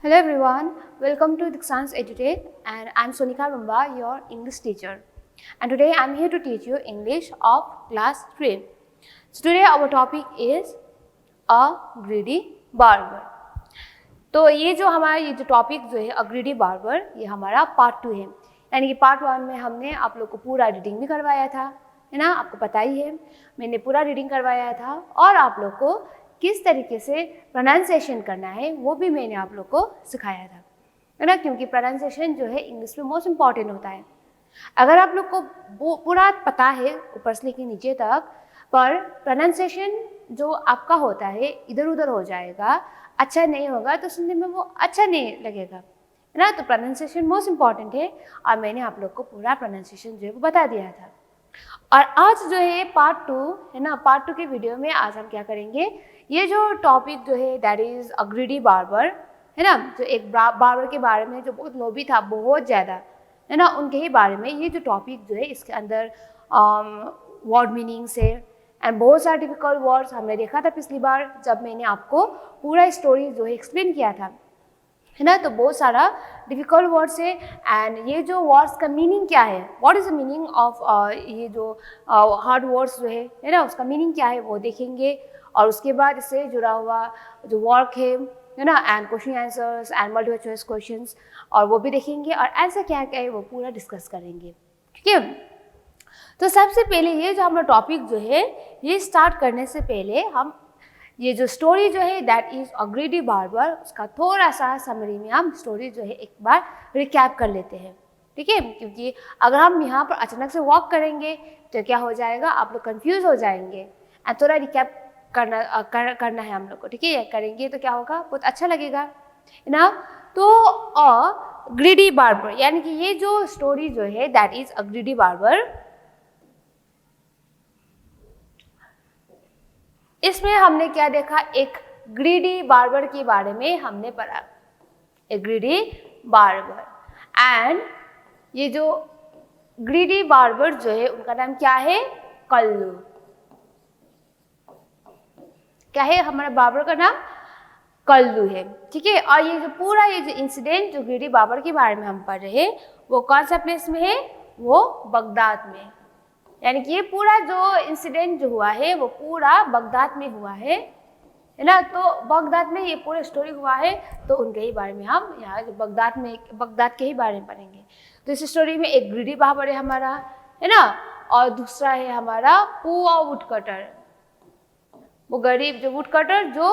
Hello everyone, welcome to Dixon's Educate and I'm Sonika Rumba, your English teacher. And today I'm here to teach you English of class 3. So today our topic is a greedy barber. तो ये जो topic जो है a greedy barber, ये हमारा part 2 है। यानी कि पार्ट 1 में हमने आप लोग को पूरा रीडिंग भी करवाया था, है ना, आपको पता ही है। मैंने पूरा रीडिंग करवाया था और आप लोग को किस तरीके से प्रोनाउंसिएशन करना है वो भी मैंने आप लोग को सिखाया था, है ना, क्योंकि प्रोनाउंसिएशन जो है इंग्लिश में मोस्ट इम्पॉर्टेंट होता है। अगर आप लोग को पूरा पता है ऊपर से लेकर नीचे तक, पर प्रोनाउंसिएशन जो आपका होता है इधर उधर हो जाएगा, अच्छा नहीं होगा तो सुनने में वो अच्छा नहीं लगेगा, है ना। तो प्रोनाउंसिएशन मोस्ट इम्पॉर्टेंट है और मैंने आप लोग को पूरा प्रोनाउंसिएशन जो है वो बता दिया था। और आज जो है पार्ट 2 है ना, पार्ट 2 के वीडियो में आज हम क्या करेंगे, ये जो टॉपिक जो है that is a greedy barber, है ना, जो एक बार्बर के बारे में जो बहुत लोभी था, बहुत ज़्यादा, है ना, उनके ही बारे में ये जो टॉपिक जो है इसके अंदर वर्ड मीनिंग्स है एंड बहुत सारे डिफिकल्ट वर्ड्स हमने देखा था पिछली बार जब मैंने आपको पूरा स्टोरी जो है एक्सप्लेन किया था, है ना। तो बहुत सारा डिफिकल्ट वर्ड्स है एंड ये जो वर्ड्स का मीनिंग क्या है, what is the meaning of ये जो हार्ड वर्ड्स जो है ना, उसका मीनिंग क्या है वो देखेंगे। और उसके बाद इससे जुड़ा हुआ जो वर्क है ना, and question answers and multiple choice questions, और वो भी देखेंगे और आंसर क्या क्या है वो पूरा डिस्कस करेंगे, ठीक है। तो सबसे पहले ये जो हमारा टॉपिक जो है ये स्टार्ट करने से पहले हम ये जो स्टोरी जो है that is a greedy barber, उसका थोड़ा सा समरी में हम स्टोरी जो है एक बार रिकैप कर लेते हैं, ठीक है। क्योंकि अगर हम यहाँ पर अचानक से वॉक करेंगे तो क्या हो जाएगा, आप लोग कंफ्यूज हो जाएंगे एंड थोड़ा रिकैप करना है हम लोग को, ठीक है। करेंगे तो क्या होगा, बहुत अच्छा लगेगा, है ना। तो अ ग्रीडी बार्बर यानी कि ये जो स्टोरी जो है that is a greedy barber, इसमें हमने क्या देखा, एक ग्रीडी बार्बर के बारे में हमने पढ़ा, एक ग्रीडी बार्बर। एंड ये जो ग्रीडी बार्बर जो है उनका नाम क्या है, कल्लू। क्या है हमारा बार्बर का नाम, कल्लू है, ठीक है। और ये जो पूरा ये जो इंसिडेंट जो ग्रीडी बार्बर के बारे में हम पढ़ रहे हैं वो कौन सा प्लेस में है, वो बगदाद में। यानी कि ये पूरा जो इंसिडेंट जो हुआ है वो पूरा बगदाद में हुआ है ना। तो बगदाद में ये पूरा स्टोरी हुआ है, तो उनके ही बारे में हम यहाँ जो बगदाद के ही बारे में पढ़ेंगे। तो इस स्टोरी में एक ग्रीडी बार्बर है हमारा, है ना, और दूसरा है हमारा पुआ वुडकटर, वो गरीब जो वुडकटर जो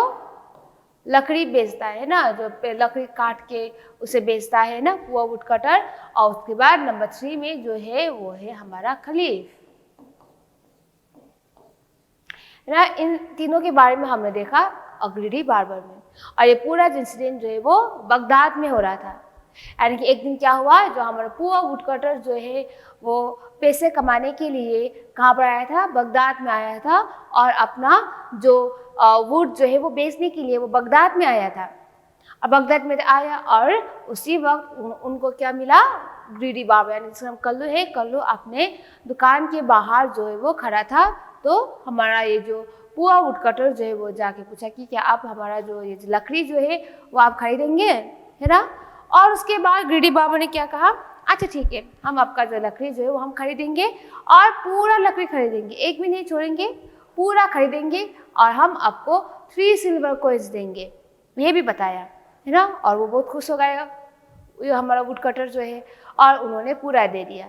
लकड़ी बेचता है ना, जो लकड़ी काट के उसे बेचता है ना, पुआ वुडकटर। और उसके बाद नंबर 3 में जो है वो है हमारा खलीफ, ना। इन तीनों के बारे में हमने देखा अ ग्रीडी बार्बर में। और ये पूरा इंसिडेंट जो है वो बगदाद में हो रहा था। यानी कि एक दिन क्या हुआ, जो हमारा पुआ वुडकटर जो है वो पैसे कमाने के लिए कहाँ पर आया था, बगदाद में आया था, और अपना जो वुड जो है वो बेचने के लिए वो बगदाद में आया था। और बगदाद में आया और उसी वक्त उनको क्या मिला, ग्रीडी बार्बर यानी जिसका नाम कल्लू है। कल्लू अपने दुकान के बाहर जो है वो खड़ा था। तो हमारा ये जो पुआ वुडकटर जो है वो जाके पूछा कि क्या आप हमारा जो ये लकड़ी जो है वो आप खरीदेंगे, है ना। और उसके बाद ग्रीडी बार्बर ने क्या कहा, अच्छा ठीक है, हम आपका जो लकड़ी जो है वो हम खरीदेंगे और पूरा लकड़ी खरीदेंगे, एक भी नहीं छोड़ेंगे, पूरा खरीदेंगे और हम आपको 3 सिल्वर कॉइन्स देंगे, ये भी बताया, है ना। और वो बहुत खुश हो गया ये हमारा वुडकटर जो है, और उन्होंने पूरा दे दिया।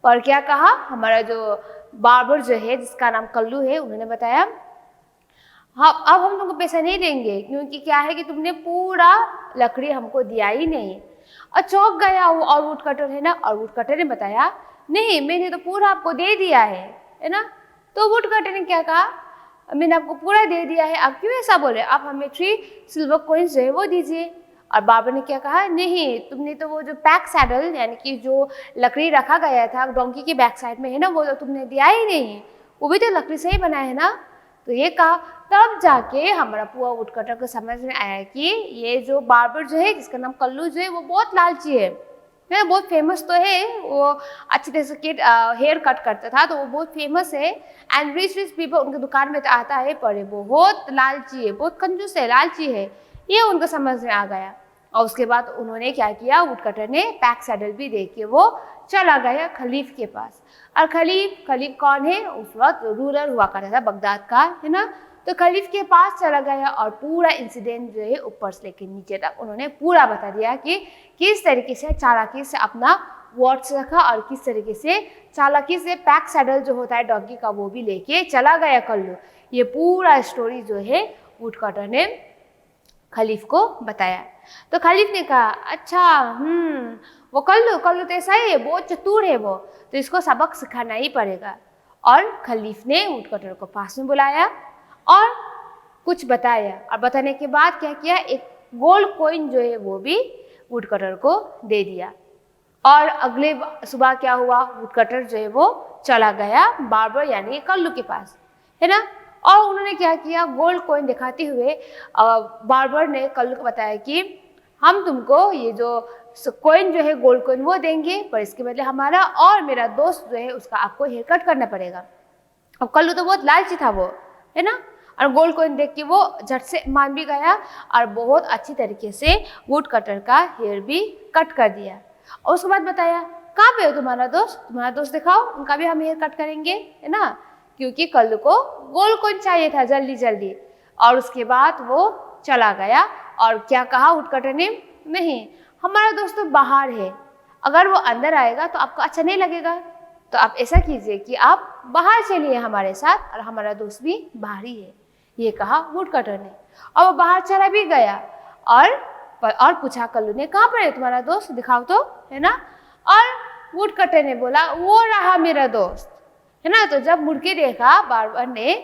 पर क्या कहा हमारा जो बार्बर जो है जिसका नाम कल्लू है, उन्होंने बताया हाँ अब हम तुमको पैसा नहीं देंगे, क्योंकि क्या है कि तुमने पूरा लकड़ी हमको दिया ही नहीं। और चौंक गया वो और वुडकटर है ना, और वुडकटर ने बताया नहीं मैंने तो पूरा आपको दे दिया है ना। तो वुडकटर ने क्या कहा, मैंने आपको पूरा दे दिया है, आप क्यों ऐसा बोले, आप हमें 3 सिल्वर कॉइन्स जो है वो दीजिए। और बार्बर ने क्या कहा, नहीं तुमने तो वो जो बैक सैडल यानी कि जो लकड़ी रखा गया था डोंकी के बैक साइड में है ना, वो तो तुमने दिया ही नहीं, वो भी तो लकड़ी से ही बना है ना। तो ये कहा, तब जाके हमारा पुआ वुडकटर को समझ में आया कि ये जो बार्बर जो है जिसका नाम कल्लू जो है वो बहुत लालची है, बहुत फेमस तो है, वो अच्छी तरह से हेयर कट करता था, तो वो बहुत फेमस है एंड रिच पीपल उनके दुकान में तो आता है, पर बहुत लालची है, बहुत कंजूस है, लालची है, ये उनको समझ में आ गया। और उसके बाद उन्होंने क्या किया, वुडकटर ने पैक सैडल भी दे के वो चला गया खलीफ के पास। और खलीफ कौन है, उस वक्त रूलर हुआ करता था बगदाद का, है ना। तो खलीफ के पास चला गया और पूरा इंसिडेंट जो है ऊपर से लेकर नीचे तक उन्होंने पूरा बता दिया कि किस तरीके से चालाकी से अपना वॉच रखा और किस तरीके से चालाकी से पैक सैडल जो होता है डॉगी का वो भी लेके चला गया कल्लू। ये पूरा स्टोरी जो है वुडकटर ने खलीफ को बताया। तो खलीफ ने कहा अच्छा वो कल्लू तो ऐसा ही है, बहुत चतुर है वो, तो इसको सबक सिखाना ही पड़ेगा। और खलीफ ने वुडकटर को पास में बुलाया और कुछ बताया, और बताने के बाद क्या किया, एक गोल्ड कॉइन जो है वो भी वुडकटर को दे दिया। और अगले सुबह क्या हुआ, वुडकटर जो है वो चला गया बार्बर यानी कल्लू के पास, है ना। और उन्होंने क्या किया, गोल्ड कॉइन दिखाते हुए बार्बर ने कल्लू को बताया कि हम तुमको ये जो कॉइन जो है गोल्ड कॉइन वो देंगे, पर इसके बदले हमारा और मेरा दोस्त जो है उसका आपको हेयर कट करना पड़ेगा। अब कल्लू तो बहुत लालची था वो, है ना, और गोल्ड कॉइन देख के वो झट से मान भी गया और बहुत अच्छी तरीके से वुडकटर का हेयर भी कट कर दिया। और उसके बाद बताया कहाँ पे हो तुम्हारा दोस्त दिखाओ, उनका भी हम हेयर कट करेंगे, है ना, क्योंकि कल्लू को गोल्ड कॉइन चाहिए था जल्दी। और उसके बाद वो चला गया और क्या कहा वुडकटर ने, नहीं हमारा दोस्त तो बाहर है, अगर वो अंदर आएगा तो आपको अच्छा नहीं लगेगा, तो आप ऐसा कीजिए कि आप बाहर चलिए हमारे साथ और हमारा दोस्त भी बाहर ही है, ये कहा वुडकटर ने। और वो बाहर चला भी गया और पूछा कल्लू ने कहाँ पर है तुम्हारा दोस्त, दिखाओ तो, है ना। और वुडकटर ने बोला वो रहा मेरा दोस्त, है ना। तो जब मुड़ के देखा बार्बर ने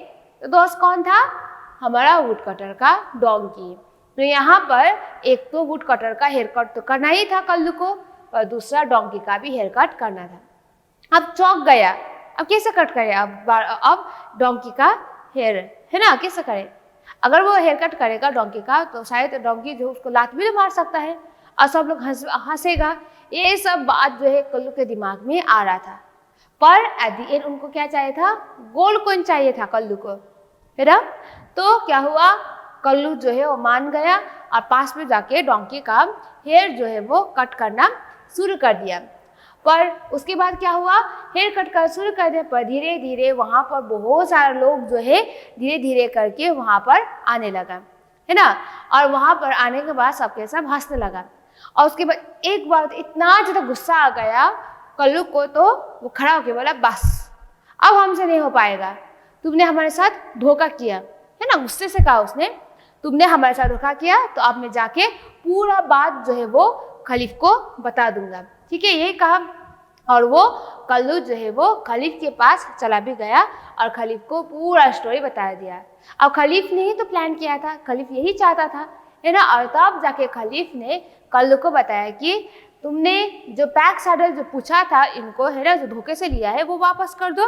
तो दोस्त कौन था, हमारा वुडकटर का डोंकी। तो यहाँ पर एक तो वुडकटर का हेयर कट तो करना ही था कल्लू को, और दूसरा डोंकी का भी हेयर कट करना था। अब चौंक गया, अब कैसे कट करे, अब डोंकी का हेयर, है ना, कैसे करे। अगर वो हेयर कट करेगा डोंकी का तो शायद डोंकी जो उसको लात भी तो मार सकता है और सब लोग हंसेगा। ये सब बात जो है कल्लू के दिमाग में आ रहा था, पर एट द एंड उनको क्या चाहिए था, गोल्ड कॉइन चाहिए था कल्लू को, है ना। तो क्या हुआ, कल्लू जो है वो मान गया और पास में जाके डोंकी का हेयर जो है वो कट करना शुरू कर दिया। पर उसके बाद क्या हुआ, हेयर कट कर शुरू कर दिया, पर धीरे धीरे वहाँ पर बहुत सारे लोग जो है धीरे धीरे करके वहाँ पर आने लगा, है ना। और वहाँ पर आने के बाद सबके सब हंसने लगा। और उसके बाद एक बार इतना ज़्यादा गुस्सा आ गया कल्लू को, तो वो खड़ा होकर बोला बस अब हमसे नहीं हो पाएगा, तुमने हमारे साथ धोखा किया, है ना, गुस्से से कहा उसने, तुमने हमारे साथ धोखा किया तो अब मैं जाके पूरा बात जो है वो खलीफ को बता दूंगा, ठीक है, यही कहा। और वो कल्लू जो है वो खलीफ के पास चला भी गया और खलीफ को पूरा स्टोरी बता दिया। अब खलीफ ने ही तो प्लान किया था, खलीफ यही चाहता था, है ना। और तब जाके खलीफ ने कल्लू को बताया कि तुमने जो पैक सैडल जो पूछा था इनको, है ना, जो धोखे से लिया है वो वापस कर दो,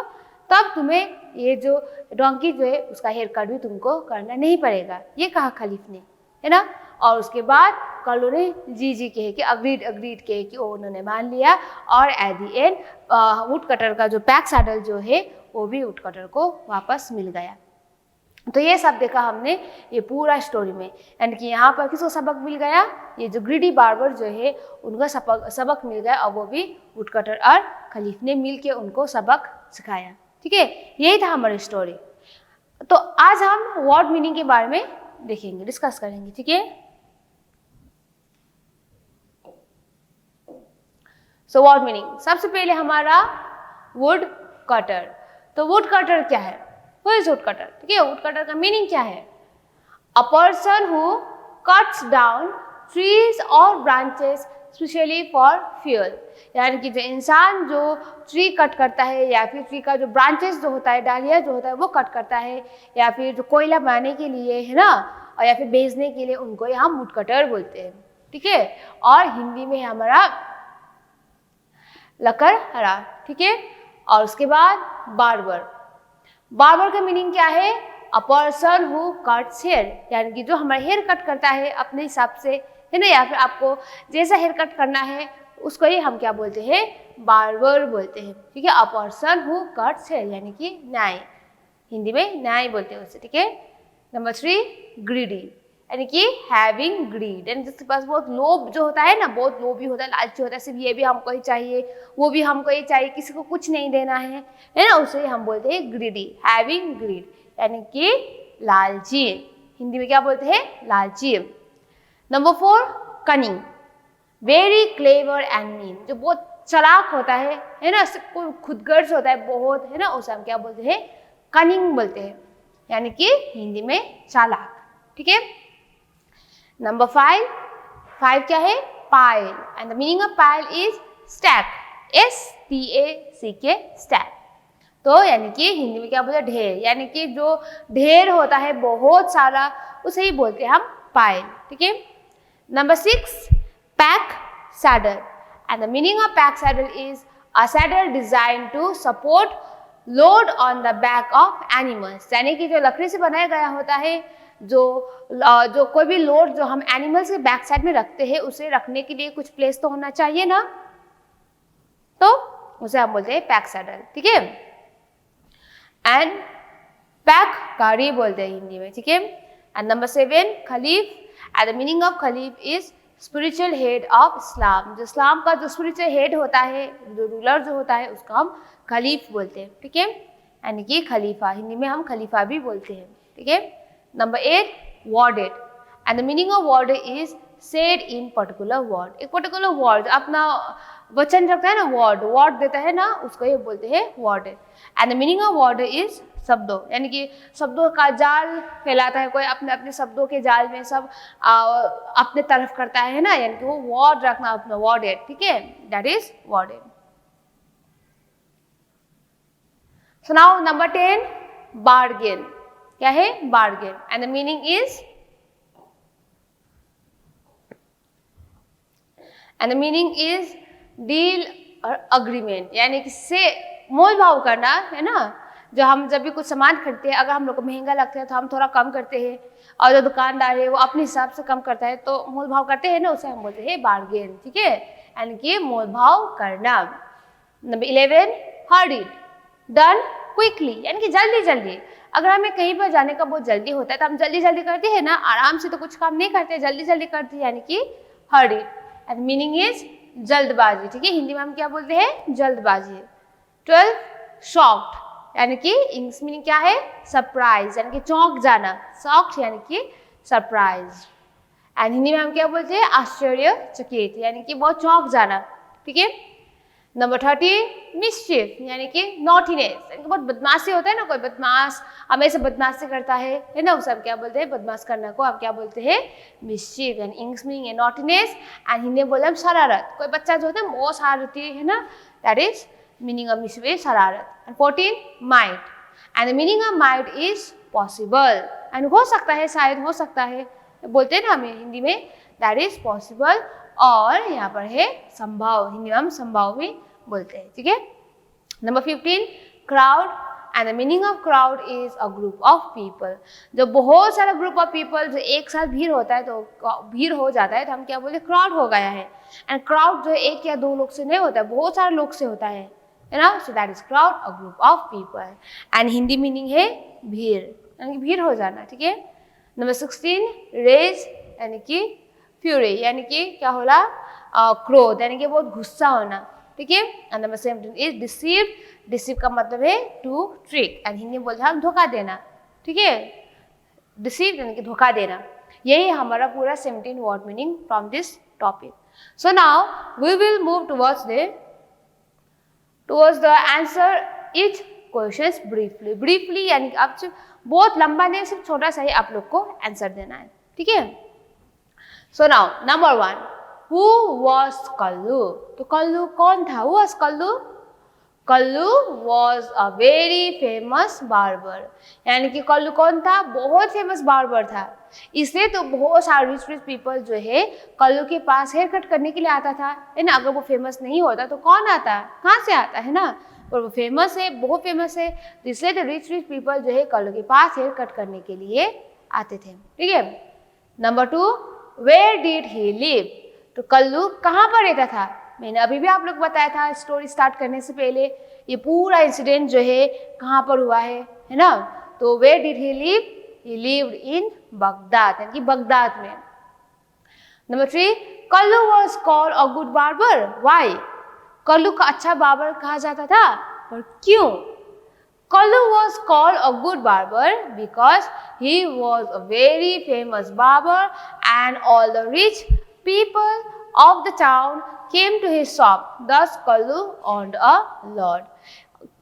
तब तुम्हें ये जो डोंकी जो है उसका हेयर कट भी तुमको करना नहीं पड़ेगा, ये कहा खलीफ ने, है ना। और उसके बाद कल्लू ने जी कहे कि अग्रीड कहे कि उन्होंने मान लिया। और एट दी एंड वुडकटर का जो पैक सैडल जो है वो भी वुडकटर को वापस मिल गया। तो ये सब देखा हमने ये पूरा स्टोरी में, यानी कि यहाँ पर किसको सबक मिल गया, ये जो ग्रीडी बार्बर जो है उनका सबक मिल गया, और वो भी वुडकटर और खलीफ ने मिल के उनको सबक सिखाया, ठीक है। यही था हमारी स्टोरी। तो आज हम वर्ड मीनिंग के बारे में देखेंगे, डिस्कस करेंगे, ठीक है। सो वर्ड मीनिंग, सबसे पहले हमारा वुड कटर। तो वुड कटर क्या है, Who is woodcutter? ठीक है, woodcutter का मीनिंग क्या है, a person who cuts down trees और ब्रांचेस स्पेशली फॉर फ्यूल, यानी कि जो इंसान जो ट्री कट करता है या फिर ट्री का जो ब्रांचेस जो होता है, डालिया जो होता है वो कट करता है, या फिर जो कोयला बनाने के लिए, है ना, और या फिर बेचने के लिए, उनको यहाँ वुडकटर बोलते हैं, ठीक है। और हिंदी में हमारा लकड़हारा, ठीक है। और उसके बाद बार्बर का मीनिंग क्या है, a person who cuts hair, यानी कि जो हमारा हेयर कट करता है अपने हिसाब से, है ना, या फिर आपको जैसा हेयर कट करना है उसको ही हम क्या बोलते हैं, बार्बर बोलते हैं, ठीक है। A person who cuts hair यानी कि नाई, हिंदी में नाई बोलते हैं उसे, ठीक है। नंबर 3 ग्रीडी, यानी कि हैविंग ग्रीड, यानी जिसके पास बहुत लोभ जो होता है ना, बहुत लोभी होता है, लालची होता है, सिर्फ ये भी हमको ही चाहिए, वो भी हमको ही चाहिए, किसी को कुछ नहीं देना है ना, उसे हम बोलते हैं ग्रीडी, हैविंग ग्रीड, यानी कि लालची। हिंदी में क्या बोलते हैं? लालची। Number 4 cunning, very clever and mean, जो बहुत चालाक होता है ना, कोई खुदगर्ज होता है बहुत, है ना, उसे हम क्या बोलते हैं? कनिंग बोलते हैं, यानी कि हिंदी में चालाक। ठीक है। नंबर 5 क्या है? Pile, and the meaning of pile is stack, STACK, stack. तो यानी कि हिंदी में क्या बोलते हैं? ढेर, यानी कि जो ढेर होता है बहुत सारा, उसे ही बोलते हैं हम पाइल। ठीक है। Number 6 pack saddle, and the meaning of pack saddle is a saddle designed to support load on the back of animals, यानी कि जो लकड़ी से बनाया गया होता है, जो कोई भी लोड जो हम एनिमल्स के बैक साइड में रखते हैं, उसे रखने के लिए कुछ प्लेस तो होना चाहिए ना, तो उसे हम बोलते हैं पैक सैडल। ठीक है। एंड पैक गाड़ी बोलते हैं हिंदी में। ठीक है। And number 7 खलीफ, and the meaning of खलीफ is spiritual head of Islam, जो इस्लाम का जो स्पिरिचुअल हेड होता है, जो रूलर जो होता है, उसको हम खलीफ बोलते हैं। ठीक है। यानी कि खलीफा, हिंदी में हम खलीफा भी बोलते हैं। ठीक है। Number 8 worded, and the meaning of worded is said in particular word, एक पर्टिकुलर वर्ड अपना वचन रखता है ना, वर्ड देता है ना, उसको ये बोलते हैं worded। And the meaning of worded is शब्दों, यानी कि शब्दों का जाल फैलाता है, कोई अपने अपने शब्दों के जाल में सब अपने तरफ करता है ना, यानी कि वो वर्ड रखना अपना, worded। ठीक है, that is worded। So now number 10 bargain, क्या है? Bargain, and the meaning is, and the meaning is deal और अग्रीमेंट, यानी कि से मोल भाव करना, है ना। जो हम जब भी कुछ सामान खरीदते हैं, अगर हम लोग को महंगा लगता है तो हम थोड़ा कम करते हैं, और जो दुकानदार है वो अपने हिसाब से कम करता है, तो मोल भाव करते हैं ना, उसे हम बोलते हैं बार्गेन। ठीक है, यानी कि मोल भाव करना। नंबर 11 हर्रीड, डन क्विकली, यानी कि जल्दी जल्दी, अगर हमें कहीं पर जाने का बहुत जल्दी होता है तो हम जल्दी जल्दी करते हैं ना, आराम से तो कुछ काम नहीं करते, जल्दी जल्दी करते हैं, यानी कि हर्रीड। एंड मीनिंग इज जल्दबाजी। ठीक है, हिंदी में हम क्या बोलते हैं? जल्दबाजी। 12 शॉक्ड, यानी कि इंग्लिश मीनिंग क्या है? सरप्राइज, यानी कि चौंक जाना, शॉक्ड यानी कि सरप्राइज। एंड हिंदी में हम क्या बोलते हैं? आश्चर्यचकित, यानी कि बहुत चौंक जाना। ठीक है। नंबर 30 मिस्चिफ, यानी कि नॉटीनेस, यानी कि बहुत बदमाशी होता है ना, कोई बदमाश हमेशा बदमाशी करता है ना, उसे हम क्या बोलते हैं? बदमाश करना को हम क्या बोलते हैं? मिस्चिफ। एंड इंग्लिश मीनिंग है नॉटीनेस, एंड हिंदी में बोलते हैं शरारत, कोई बच्चा जो होता है बहुत शरारती है ना, that is meaning of mischief is शरारत। And 14 might, and the meaning of might is possible, and हो सकता है, शायद हो सकता है बोलते हैं ना हमें हिंदी में, दैट इज पॉसिबल, और यहाँ पर है संभव, हिंदी में हम संभव भी बोलते हैं। ठीक है। Number 15 crowd, and the meaning of crowd is a group of people, जो बहुत सारा ग्रुप ऑफ पीपल जो एक साथ भीड़ होता है, तो भीड़ हो जाता है तो हम क्या बोलते हैं? क्राउड हो गया है। एंड क्राउड जो एक या दो लोग से नहीं होता है, बहुत सारे लोग से होता है ना, so that is crowd, a group of people. And Hindi meaning है भीड़, यानी कि भीड़ हो जाना। ठीक है। नंबर 16 रेज, यानी कि फ्यूरी, यानी कि क्या होला? क्रोध, यानी कि बहुत गुस्सा होना। ठीक है। And number 17 is deceive, deceive का मतलब है टू ट्रिक, एंड हिंदी में बोलते हैं हम धोखा देना। ठीक है, डिसीव यानी कि धोखा देना। यही हमारा पूरा 17 word meaning from this topic. So now we will move towards the answer each questions briefly, briefly यानी कि आप सिर्फ बहुत लंबा नहीं, सिर्फ छोटा सा ही आप लोग को आंसर देना है। ठीक है। So now number 1, Who was Kallu? तो कल्लू कौन था? Who was Kullu? Kullu was a very famous barber, यानी कि कल्लू कौन था? बहुत फेमस बार्बर था। इसलिए तो बहुत सारे रिच पीपल जो है कल्लू के पास हेयर कट करने के लिए आता था, है ना। अगर वो फेमस नहीं होता तो कौन आता? कहाँ से आता, है ना। और वो फेमस है, बहुत फेमस है, तो इसलिए तो रिच पीपल जो है कल्लू के पास हेयर कट करने के लिए आते थे। ठीक है। Number 2 where did he live, तो कल्लू कहाँ पर रहता था? मैंने अभी भी आप लोग बताया था स्टोरी स्टार्ट करने से पहले, ये पूरा इंसिडेंट जो है कहाँ पर हुआ है ना। तो where did he live? He lived in Baghdad, यानी कि बगदाद में. Number 3, Kullu was called a good barber. Why? Kullu का अच्छा बार्बर कहा जाता था, पर क्यों? Kallu was called a good barber because he was a very famous barber and all the rich people of the town came to his shop. Thus Kallu earned a lot.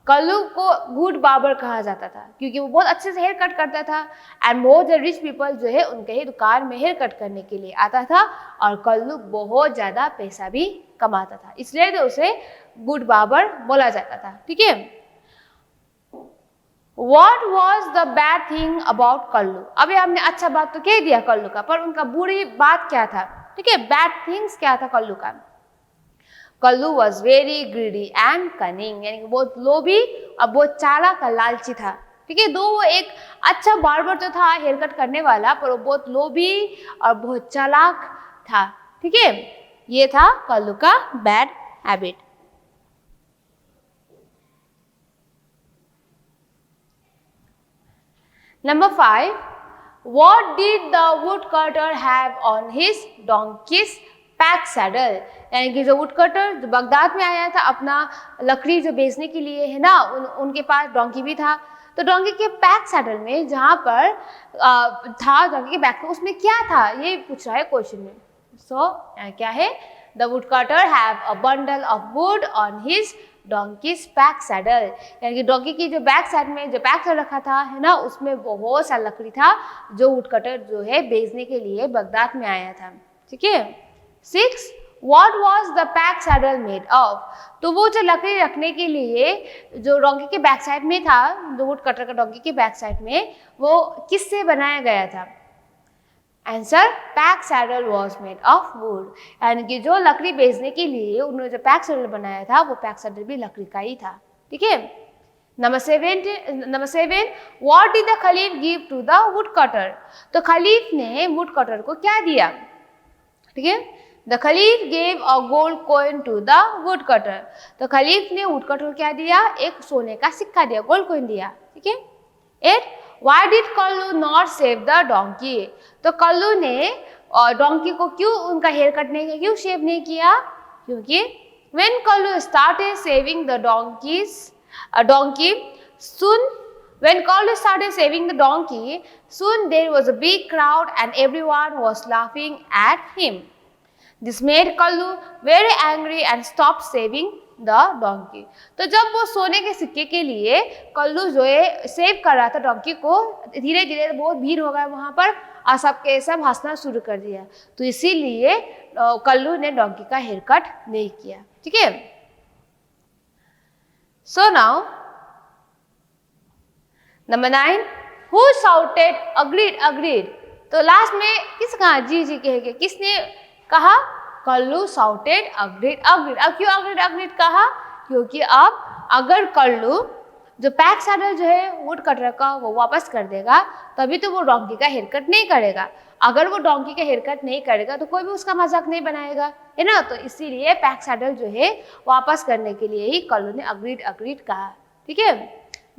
Kullu को good barber कहा जाता था क्योंकि वो बहुत अच्छे से hair cut करता था एंड बहुत रिच पीपल जो है उनके ही दुकान में हेयर कट करने के लिए आता था और कल्लू बहुत ज़्यादा पैसा भी कमाता था, इसलिए तो उसे गुड बार्बर बोला जाता था. ठीक है. What was the bad thing about Kullu? अभी हमने अच्छा बात तो कह दिया कल्लू का, पर उनका बुरी बात क्या था? ठीक है, बैड थिंग्स क्या था कल्लू का? Kallu was very greedy and cunning, यानी कि बहुत लोभी और बहुत चालाक और लालची था. ठीक है, दो वो एक अच्छा बार्बर तो था हेयर कट करने वाला, पर वो बहुत लोभी और बहुत चालाक था. ठीक है, ये था कल्लू का bad habit. Number 5, what did the woodcutter have on his donkey's pack saddle? यानी कि जो वुडकटर जो बगदाद में आया था अपना लकड़ी जो बेचने के लिए है ना, उनके पास डोंकी भी था. तो डोंकी के पैक सैडल में जहाँ पर था डोंकी के बैक, उसमें क्या था ये पूछ रहा है क्वेश्चन में. सो क्या है? The woodcutter have a bundle of would on his donkey's pack saddle, यानी कि डोंकी की जो बैक साइड में जो पैक सैडल रखा था है ना, उसमें बहुत सा लकड़ी था जो वुडकटर जो है बेचने के लिए बगदाद में आया था. ठीक है. 6, What was the pack saddle made of? तो वो जो लकड़ी रखने के लिए जो डोंकी के बैक साइड में था, जो वुडकटर का डोंकी के बैक साइड में, वो किससे बनाया गया था? Answer, pack saddle was made of would, यानी कि जो लकड़ी बेचने के लिए उन्होंने जो पैक सैडल बनाया था वो पैक सैडल भी लकड़ी का ही था. ठीक है. Number 7, what did the Khalif give to the woodcutter? तो खलीफ ने वुडकटर को क्या दिया? ठीक है. The Khalif gave a gold coin to the woodcutter. तो खलीफ ने वुडकटर को क्या दिया? एक सोने का सिक्का दिया, गोल्ड कॉइन दिया. ठीक है. 8, Why did Kallu not save the donkey? तो कल्लू ने डोंकी को क्यों उनका हेयर कटने के क्यों शेव नहीं किया? क्योंकि when Kallu started saving the donkey, soon there was a big crowd and everyone was laughing at him. This made Kallu very angry and stopped saving the donkey. तो जब वो सोने के सिक्के के लिए कल्लू जो है सेव कर रहा था डोंकी को, धीरे धीरे बहुत भीड़ हो गया वहाँ पर और सबके सब हंसना शुरू कर दिया. तो इसीलिए कल्लू ने डोंकी का हेयर कट नहीं किया. ठीक है. So now number 9, who shouted agreed agreed? तो लास्ट में किस कहा? जी जी कह के किसने कहा? Kallu shouted agreed agreed. अब क्यों अग्रीड अग्रीड कहा? क्योंकि अब अगर कल्लू जो पैक सैडल जो है वुड कटर का वो वापस कर देगा तभी तो वो डोंकी का हेयर कट नहीं करेगा. अगर वो डोंकी का हेयर कट नहीं करेगा तो कोई भी उसका मजाक नहीं बनाएगा, है ना. तो इसीलिए पैक सैडल जो है वापस करने के लिए ही कल्लू ने अग्रीड अग्रीड कहा. ठीक है.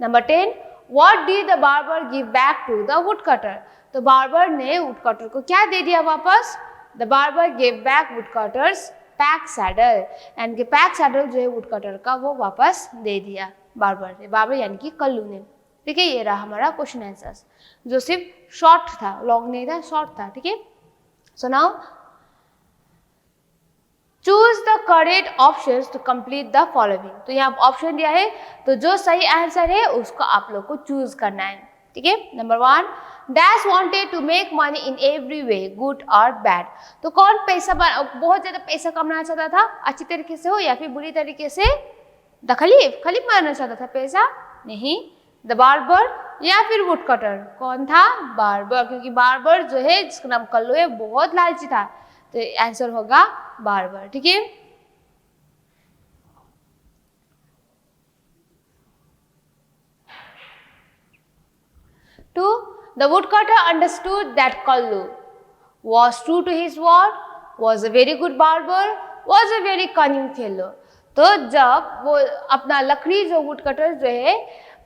Number 10, what did the barber give back to the woodcutter? तो बार्बर ने वुड कटर को क्या दे दिया वापस? The barber gave back woodcutter's pack saddle, and के pack saddle जो है woodcutter का वो वापस दे दिया बार्बर ने. बार्बर यानी कि कल्लू ने. ठीक है. ये रहा हमारा क्वेश्चन आंसर्स जो सिर्फ शॉर्ट था, लॉन्ग नहीं था, शॉर्ट था. ठीक है. So now choose the correct options to complete the following. तो यहाँ ऑप्शन दिया है तो जो सही आंसर है उसको आप लोग को चूज करना है. ठीक है. Number 1, dash wanted to make money in every way good और बैड. तो कौन बहुत ज्यादा पैसा कमाना चाहता था, अच्छी तरीके से हो या फिर बुरी तरीके से? द खलीफ कमाना चाहता था पैसा? नहीं. द बार्बर या फिर वुड कटर? कौन था? बार्बर, क्योंकि बार्बर जो है जिसका नाम कल्लू है बहुत लालची था. तो आंसर होगा बार्बर. ठीक है. Two, the woodcutter understood that Kallu was true to his word, was a very good barber, was a very cunning fellow. तो जब वो अपना लकड़ी जो वुडकटर जो है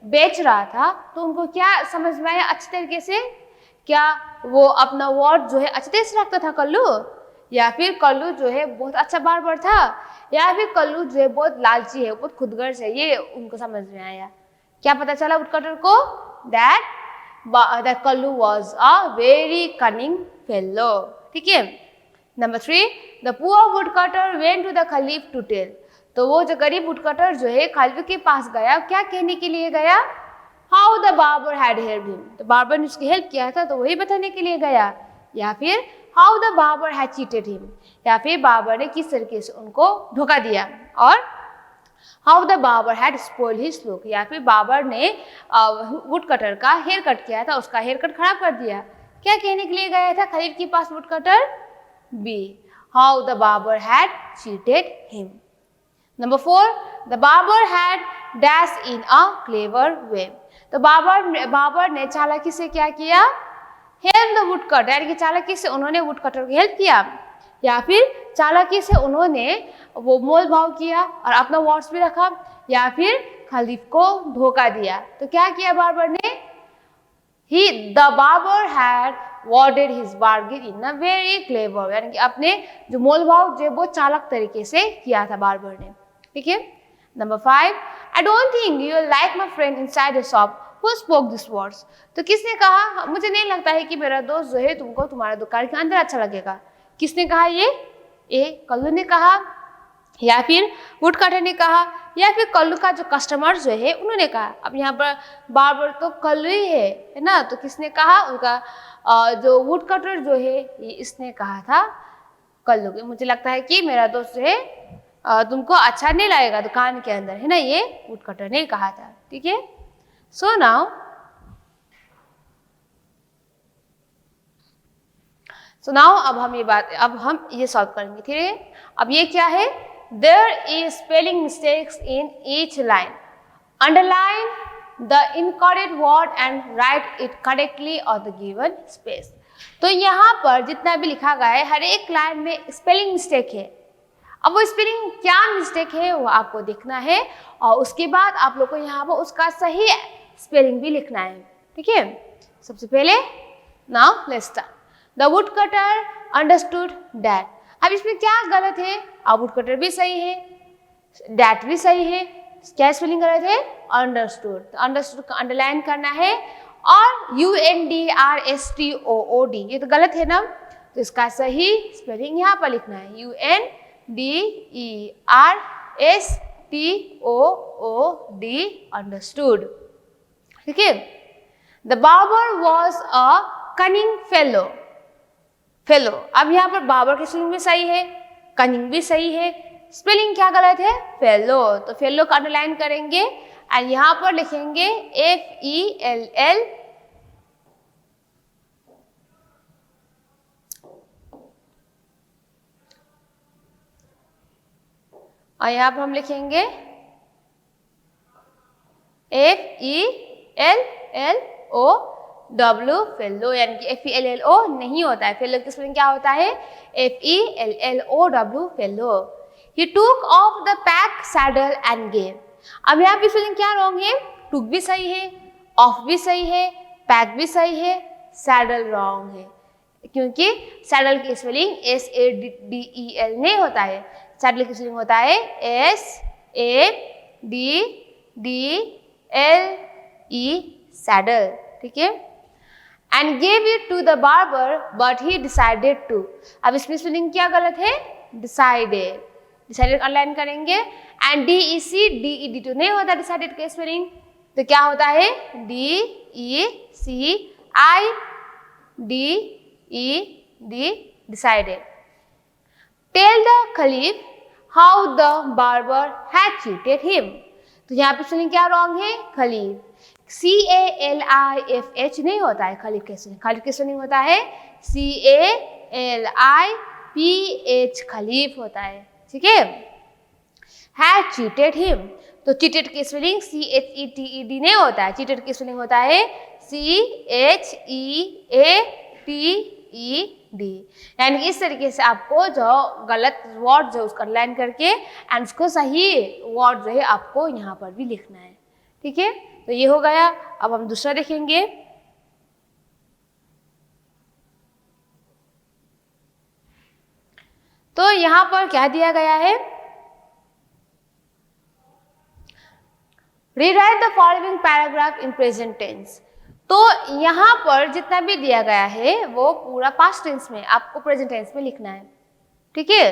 बेच रहा था तो उनको क्या समझ में आया अच्छी तरीके से? क्या वो अपना वर्ड जो है अच्छे से रखता था कल्लू, या फिर कल्लू जो है बहुत अच्छा बार्बर था, या फिर कल्लू जो है बहुत लालची है, बहुत खुदगर्ज है? ये उनको समझ में आया। क्या पता चला वुडकटर को? that Kullu was a very cunning fellow। ठीक है। Number 3, the poor woodcutter went to the खलीफ to tell। तो वो जो गरीब वुडकटर जो है खलीफ के पास गया, क्या कहने के लिए गया? How the barber had help him. तो बार्बर ने उसकी हेल्प किया था तो वही बताने के लिए गया। या फिर how the barber had cheated him, या फिर बार्बर ने किस तरीके से उनको धोखा दिया। और how the barber had spoiled his look, या फिर बार्बर ने वुडकटर का हेयर कट किया था, उसका हेयर कट खराब कर दिया। क्या कहने के लिए गया था खलीफ के पास woodcutter? B, how the barber had cheated him. Number 4, the barber had dash in a clever way. तो बार्बर ने चालाकी से क्या किया? हेल्प द वुडकटर, यानी कि चालाकी से उन्होंने वुडकटर की हेल्प किया, या फिर चालाकी से उन्होंने वो मोल भाव किया और अपना वर्ड्स भी रखा, या फिर खलीफ को धोखा दिया। तो क्या किया बार्बर ने? The barber had worded his bargain in a very clever way, यानी कि अपने जो मोल भाव जो बहुत चालाक तरीके से किया था बार्बर ने। ठीक है। Number 5, I don't think you will like my friend inside the shop who spoke these words। तो किसने कहा? मुझे नहीं लगता है कि मेरा दोस्त जो है तुमको तुम्हारे दुकान के अंदर अच्छा लगेगा। किसने कहा ये? कल्लू ने कहा, या फिर वुडकटर ने कहा, या फिर कल्लू का जो कस्टमर जो है उन्होंने कहा। अब यहाँ पर बार्बर तो कल्लू ही है ना, तो किसने कहा? उनका जो वुडकटर जो है ये इसने कहा था कल्लू को, मुझे लगता है कि मेरा दोस्त जो है तुमको अच्छा नहीं लगेगा दुकान के अंदर, है ना, ये वुडकटर ने कहा था। ठीक है। सो नाउ अब हम ये सॉल्व करेंगे। ठीक है। अब ये क्या है? There is spelling mistakes in each line, underline the incorrect word and write it correctly और द गिवन स्पेस। तो यहाँ पर जितना भी लिखा गया है हर एक लाइन में स्पेलिंग मिस्टेक है। अब वो स्पेलिंग क्या मिस्टेक है वो आपको देखना है, और उसके बाद आप लोग को यहाँ पर उसका सही स्पेलिंग भी लिखना है। ठीक है। सबसे पहले now let's start. The woodcutter understood that. अब इसमें क्या गलत है? अब वुडकटर भी सही है, डैट भी सही है, क्या स्पेलिंग गलत है? अंडरस्टूड। तो अंडरस्टूड का अंडरलाइन करना है, और UNDRSTOOD ये तो गलत है ना, तो इसका सही स्पेलिंग यहाँ पर लिखना है UNDERSTOOD, अंडरस्टूड। ठीक है। The barber was a cunning fellow. अब यहाँ पर बार्बर की स्पेलिंग भी सही है, कनिंग भी सही है, स्पेलिंग क्या गलत है? फेलो। तो फेलो का अंडरलाइन करेंगे एंड यहाँ पर लिखेंगे FELL, और यहाँ पर हम लिखेंगे FELLOW, फेलो, यानी कि FELLO नहीं होता है, फेलो की स्पेलिंग क्या होता है? FELLOW, fellow. He took off the pack saddle and gave। अब यहाँ पे स्पेलिंग क्या रॉन्ग है? टूक भी सही है, ऑफ भी सही है, पैक भी सही है, सैडल रॉन्ग है, क्योंकि सैडल की स्पेलिंग SADDEL नहीं होता है, सैडल की स्पेलिंग होता है SADDLE, सैडल। ठीक है। And gave it to the barber but he decided to. अब इसमें स्पेलिंग क्या गलत है? डिसाइडेड। डिसाइडेड अनलाइन करेंगे एंड DECDED तो नहीं होता डिसाइडेड का स्पेलिंग, तो क्या होता है? DECIDED, decided. Tell the Khalif how the barber had cheated him. तो यहाँ पे स्पेलिंग क्या रॉन्ग है? खलीफ, CALIFH नहीं होता है खलीफ के स्पेलिंग, खलीफ के स्पेलिंग होता है CALIPH, खलीफ होता है। ठीक है। हैड चीटेड हिम, तो चीटेड की स्पेलिंग CHETED नहीं होता है, चीटेड की स्पेलिंग होता है CHEATED, यानी कि इस तरीके से आपको जो गलत वर्ड जो उसका लाइन करके एंड उसको सही वर्ड जो है आपको यहाँ पर भी लिखना है। ठीक है। तो ये हो गया। अब हम दूसरा देखेंगे। तो यहाँ पर क्या दिया गया है, rewrite the following paragraph in present tense. तो यहाँ पर जितना भी दिया गया है वो पूरा पास्ट टेंस में आपको प्रेजेंट टेंस में लिखना है, ठीक है।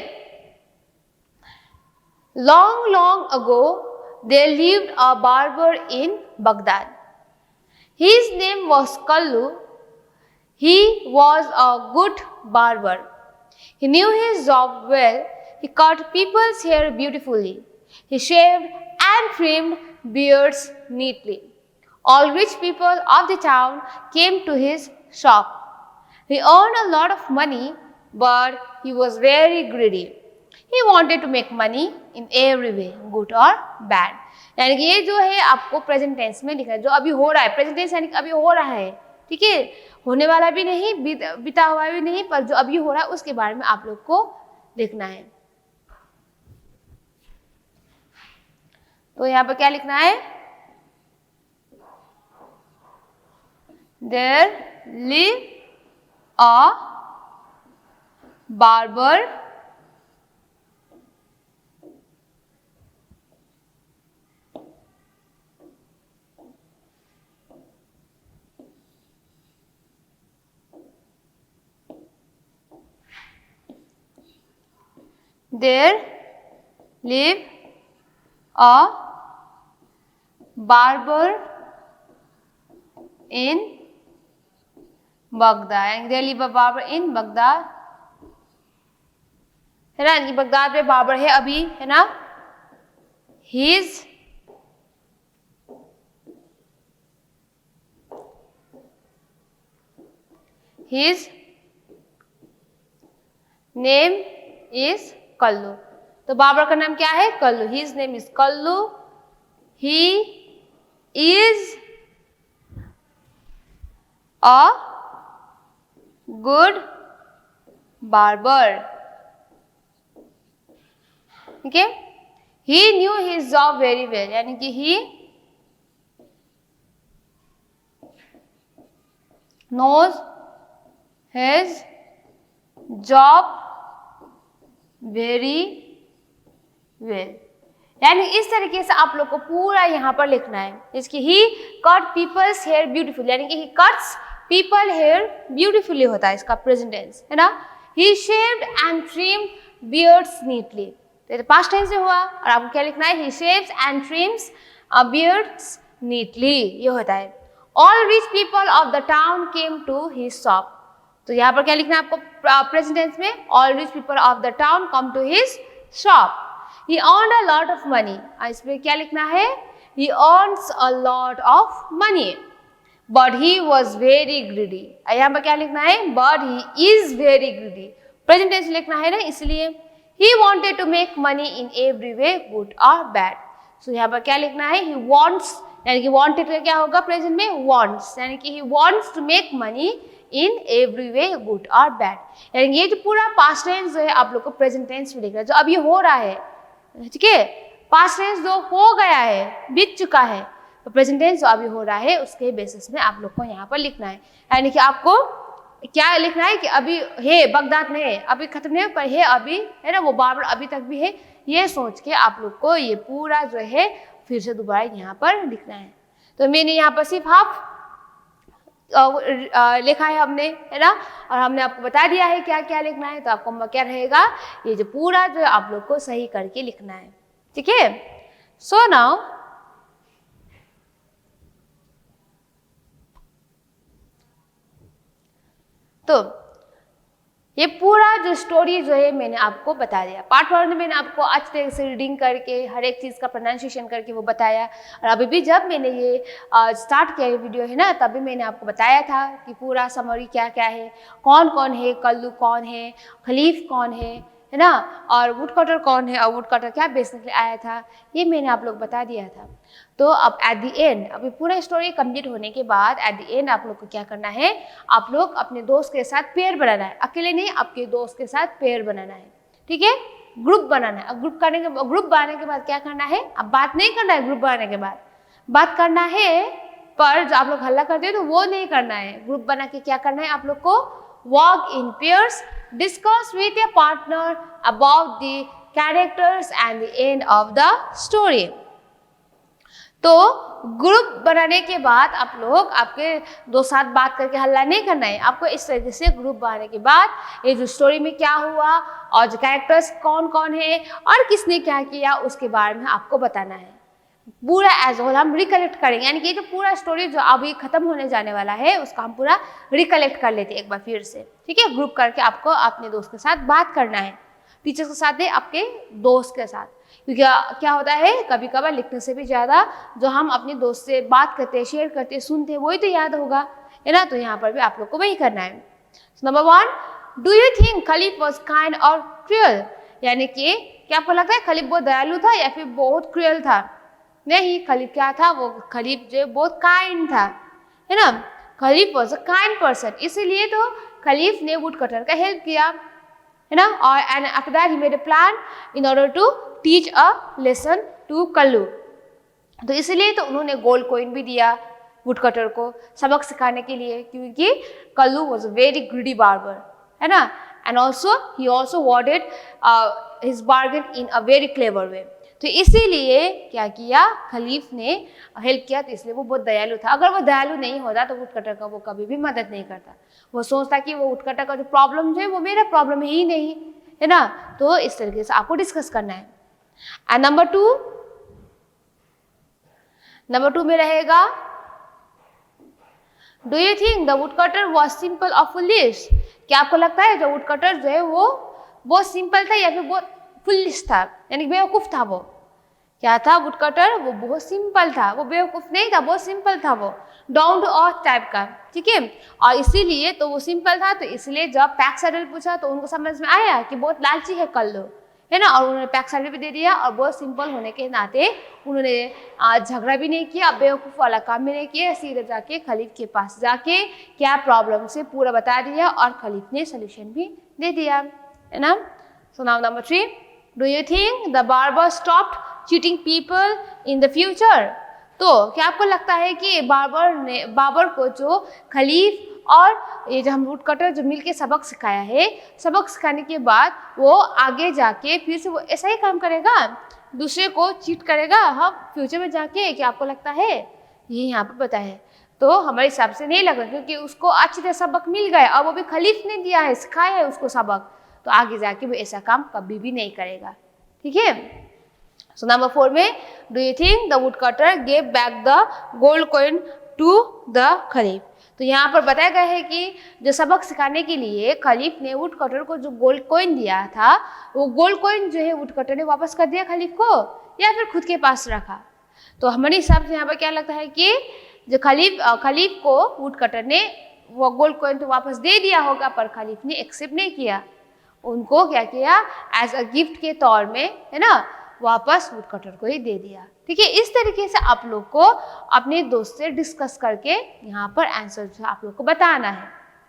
Long long ago there lived a barber in Baghdad. His name was Kallu. He was a good barber. He knew his job well. He cut people's hair beautifully. He shaved and trimmed beards neatly. All rich people of the town came to his shop. He earned a lot of money, but he was very greedy. He wanted to make money in every way, good or bad. यानी कि ये जो है आपको present tense में लिखना है, जो अभी हो रहा है। प्रेजेंट टेंस यानी कि अभी हो रहा है, ठीक है, होने वाला भी नहीं, बीता हुआ भी नहीं, पर जो अभी हो रहा है उसके बारे में आप लोग को लिखना है। तो यहाँ पर क्या लिखना है, There lived a barber There lived a barber in Baghdad. There lived a barber in Baghdad, है ना, कि बगदाद में बाबर है अभी, है ना। His name is Kullu. तो बाबर का नाम क्या है, Kullu. His name is Kullu. He is a good barber. Okay? He knew his job very well, यानी कि he knows his job very well. यानी इस तरीके से आप लोग को पूरा यहाँ पर लिखना है। इसकी he cut peoples hair beautiful, यानी कि he cuts people hair beautifully होता है इसका प्रेजेंट टेंस, है ना। He shaved and trimmed beards neatly, तो पास्ट टेंस में हुआ, और आपको क्या लिखना है, he shaves and trims beards neatly, ये होता है। All rich people of the town came to his shop. तो यहाँ पर क्या लिखना है आपको प्रेजेंट टेंस में, all rich people of the town come to his shop. He earned a lot of money, इसमें क्या लिखना है, he earns a lot of money, but he was very greedy. यहाँ पर क्या लिखना है, but he is very greedy, present tense लिखना है ना, इसलिए he wanted to make money in every way, good और बैड। सो यहाँ पर क्या लिखना है, ही वॉन्ट्स, यानी कि वॉन्टेड का क्या होगा प्रेजेंट में, वॉन्ट्स, यानी कि he wants to make money in every way, good और बैड। यानी ये जो पूरा पास्ट टेंस जो है आप लोग को प्रेजेंट टेंस में लिखना है, जो अभी हो रहा है, ठीक है। पास्ट टेंस जो हो गया है, बीत चुका है, तो प्रेजेंट टेंस जो अभी हो रहा है उसके बेसिस में आप लोग को यहाँ पर लिखना है। यानी कि आपको क्या लिखना है कि अभी है, बगदाद में है, अभी खत्म नहीं पर है अभी, है ना, वो बाबर अभी तक भी है, ये सोच के आप लोग को ये पूरा जो है फिर से दोबारा यहाँ पर लिखना है। तो मैंने यहाँ पर सिर्फ हाफ लिखा है हमने, है ना, और हमने आपको बता दिया है क्या क्या लिखना है। तो आपको क्या रहेगा, ये जो पूरा जो आप लोग को सही करके लिखना है, ठीक है। सो नाउ तो ये पूरा जो स्टोरी जो है मैंने आपको बता दिया। पार्ट 1 में मैंने आपको अच्छी तरह से रीडिंग करके हर एक चीज़ का प्रोनाउंसिएशन करके वो बताया, और अभी भी जब मैंने ये स्टार्ट किया ये वीडियो है ना, तभी मैंने आपको बताया था कि पूरा समरी क्या क्या है, कौन कौन है, कल्लू कौन है, खलीफ कौन है ना, और वुड कटर कौन है, और वुड कटर क्या बेचने के लिए आया था, ये मैंने आप लोग बता दिया था। तो अब एट द एंड, अभी पूरा स्टोरी कंप्लीट होने के बाद एट द एंड आप लोग को क्या करना है, आप लोग अपने दोस्त के साथ पेयर बनाना है, अकेले नहीं, आपके दोस्त के साथ पेयर बनाना है, ठीक है, ग्रुप बनाना है। अब ग्रुप बनाने के बाद क्या करना है, अब बात नहीं करना है, ग्रुप बनाने के बाद बात करना है, पर जो आप लोग हल्ला करते हैं तो वो नहीं करना है। ग्रुप बना के क्या करना है आप लोग को, work in pairs, discuss with A partner about the characters and the end of the story. तो ग्रुप बनाने के बाद आप लोग आपके दोस्त साथ बात करके हल्ला नहीं करना है, आपको इस तरीके से ग्रुप बनाने के बाद ये जो स्टोरी में क्या हुआ और जो कैरेक्टर्स कौन कौन है और किसने क्या किया उसके बारे में आपको बताना है। पूरा एज होल हम रिकलेक्ट करेंगे, यानी कि जो पूरा स्टोरी जो अभी खत्म होने जाने वाला है उसका हम पूरा रिकलेक्ट कर लेते हैं एक बार फिर से, ठीक है। ग्रुप करके आपको अपने दोस्त के साथ बात करना है, टीचर्स के साथ नहीं, आपके दोस्त के साथ, क्योंकि क्या होता है कभी कभार लिखने से भी ज़्यादा जो हम अपने दोस्त से बात करते हैं, शेयर करते हैं, सुनते हैं वही तो याद होगा, है ना। तो यहाँ पर भी आप लोग को वही करना है। Number 1, do you think खलीफ was kind और क्रूअल, यानी कि क्या आपको लगता है खलीफ बहुत दयालु था या फिर बहुत क्रूअल था? नहीं, खलीफ क्या था, वो खलीफ जो बहुत काइंड था, है ना। खलीफ वॉज अ काइंड पर्सन, इसीलिए तो खलीफ ने वुड कटर का हेल्प किया, है ना। और and after that he made a plan in order to teach a lesson to Kallu, तो इसलिए तो उन्होंने गोल्ड कॉइन भी दिया वुड कटर को सबक सिखाने के लिए, क्योंकि Kallu was a very greedy barber, है ना। And also he also warded his bargain in a very clever way, तो इसीलिए क्या किया खलीफ ने हेल्प किया, तो इसलिए वो बहुत दयालु था। अगर वो दयालु नहीं होता तो वुड कटर का वो कभी भी मदद नहीं करता, वो सोचता कि वो वुड कटर का जो प्रॉब्लम है वो मेरा प्रॉब्लम है ही नहीं, है ना। तो इस तरीके से आपको डिस्कस करना है। एंड नंबर 2 में रहेगा do you think the would cutter was simple और फुलिश, क्या आपको लगता है जो वुड कटर जो है वो बहुत सिंपल था या फिर बहुत फुलिश था, यानी बेवकूफ़ था? वो क्या था वुड कटर, वो बहुत सिंपल था, वो बेवकूफ़ नहीं था, बहुत सिंपल था, वो डाउन टू अर्थ टाइप का, ठीक है। और इसीलिए तो वो सिंपल था, तो इसलिए जब पैक सैडल पूछा तो उनको समझ में आया कि बहुत लालची है कल्लू, है ना, और उन्होंने पैक सैडल भी दे दिया, और बहुत सिंपल होने के नाते उन्होंने झगड़ा भी नहीं किया, बेवकूफ़ वाला काम भी नहीं किया, सीधे जाके खलीफ के पास जाके क्या प्रॉब्लम से पूरा बता दिया और खलीफ ने सोल्यूशन भी दे दिया, है ना। सो now number 3, do you think the barber stopped cheating people in the future, तो क्या आपको लगता है कि बाबर को जो खलीफ और ये जो हम वुड कटर जो मिलके सबक सिखाया है, सबक सिखाने के बाद वो आगे जाके फिर से वो ऐसा ही काम करेगा, दूसरे को चीट करेगा हाँ फ्यूचर में जाके? क्या आपको लगता है? ये यहाँ पर पता है, तो हमारे हिसाब से नहीं लग रहा, क्योंकि उसको अच्छी तरह सबक मिल गया और वो भी खलीफ ने दिया है, सिखाया है उसको सबक, तो आगे जाके वो ऐसा काम कभी भी नहीं करेगा, ठीक है। सो नंबर 4 में do you think the woodcutter gave back the gold coin to the caliph, तो यहाँ पर बताया गया है कि जो सबक सिखाने के लिए खलीफ ने वुड कटर को जो गोल्ड कॉइन दिया था, वो गोल्ड कॉइन जो है वुड कटर ने वापस कर दिया खलीफ को या फिर खुद के पास रखा। तो हमारे हिसाब से यहाँ पर क्या लगता है कि जो खलीफ को वुड कटर ने वो गोल्ड कॉइन तो वापस दे दिया होगा, पर खलीफ ने एक्सेप्ट नहीं किया, उनको क्या किया एज अ गिफ्ट के तौर में, है ना, वापस वुड कटर को ही दे दिया, ठीक है। इस तरीके से आप लोग को अपने दोस्त से डिस्कस करके यहाँ पर आंसर जो आप लोग को बताना है,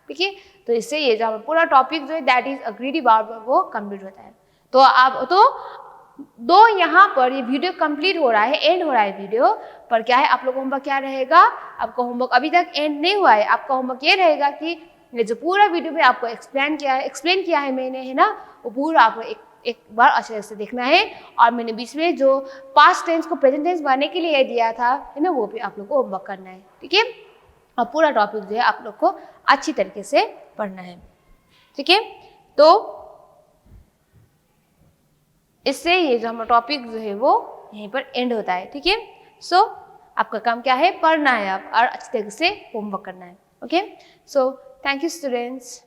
ठीक है। तो इससे ये जो पूरा टॉपिक जो है that is a greedy barber वो कंप्लीट होता है। तो आप दो यहाँ पर ये वीडियो कंप्लीट हो रहा है, एंड हो रहा है वीडियो पर, क्या है आप लोग होमवर्क क्या रहेगा, आपका होमवर्क अभी तक एंड नहीं हुआ है, आपका होमवर्क ये रहेगा कि ये जो पूरा वीडियो में आपको एक्सप्लेन किया है मैंने, है ना, वो पूरा आपको एक बार अच्छे से देखना है, और मैंने बीच में जो पास्ट टेंस को प्रेजेंट टेंस बनाने के लिए दिया था, है ना, वो भी आप लोग को होमवर्क करना है, ठीक है। और पूरा टॉपिक जो है आप लोग को अच्छी तरीके से पढ़ना है, ठीक है। तो इससे ये जो हमारा टॉपिक जो है वो यहीं पर एंड होता है, ठीक है। सो आपका काम क्या है, पढ़ना है आप और अच्छी तरीके से होमवर्क करना है, okay. So thank you students.